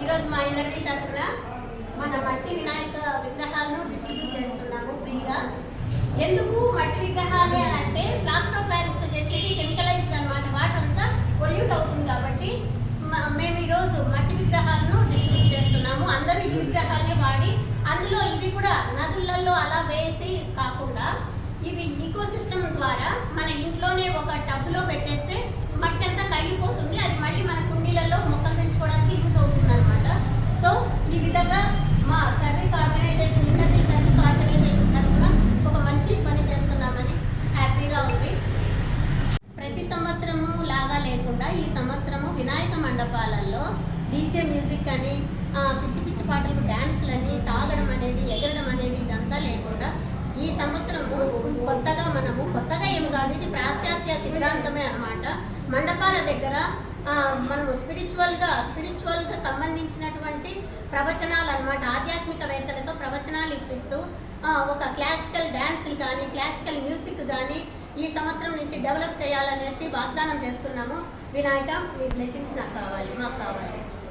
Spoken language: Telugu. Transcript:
ఈరోజు మా ఇండస్ట్రీ తరఫున మన మట్టి వినాయక విగ్రహాలను డిస్ట్రిబ్యూట్ చేస్తున్నాము ఫ్రీగా. ఎందుకు మట్టి విగ్రహాలే అని అంటే ప్లాస్టర్ ఆఫ్ ప్యారిస్తో చేసేది కెమికలైజ్డ్ అనమాట. వాటంతా పొల్యూట్ అవుతుంది కాబట్టి మేము ఈరోజు మట్టి విగ్రహాలను డిస్ట్రిబ్యూట్ చేస్తున్నాము. అందరూ ఈ విగ్రహాలనే వాడి, అందులో ఇవి కూడా నదులలో అలా వేసి కాకుండా ఇవి ఈకో సిస్టమ్ ద్వారా మన ఇంట్లోనే ఒక టబ్లో పెట్టేస్తే మట్టి అంతా కరిగిపోతుంది. అది మళ్ళీ మన కుండీలలో మొక్కలు పెంచుకోవడానికి యూజ్ అవుతుంది అనమాట. సో ఈ విధంగా మా service organisation, industry service organisation తరఫున ఒక మంచి పని చేస్తున్నామని హ్యాపీగా ఉంది. ప్రతి సంవత్సరము లాగా లేకుండా ఈ సంవత్సరము వినాయక మండపాలలో డీజే మ్యూజిక్ అని, పిచ్చి పిచ్చి పాటలకు డ్యాన్స్లని, తాగడం అనేది, ఎగరడం అనేది ఇదంతా లేకుండా ఈ సంవత్సరము కొత్తగా ఏం కాదు, ఇది పాశ్చాత్య సిద్ధాంతమే అనమాట. మండపాల దగ్గర మనము స్పిరిచువల్గా సంబంధించినటువంటి ప్రవచనాలు అనమాట. ఆధ్యాత్మికవేత్తలతో ప్రవచనాలు ఇప్పిస్తూ ఒక క్లాసికల్ డ్యాన్సులు కానీ, క్లాసికల్ మ్యూజిక్ కానీ ఈ సంవత్సరం నుంచి డెవలప్ చేయాలనేసి వాగ్దానం చేస్తున్నాము. వినాయక, మీ బ్లెస్సింగ్స్ మాకు కావాలి.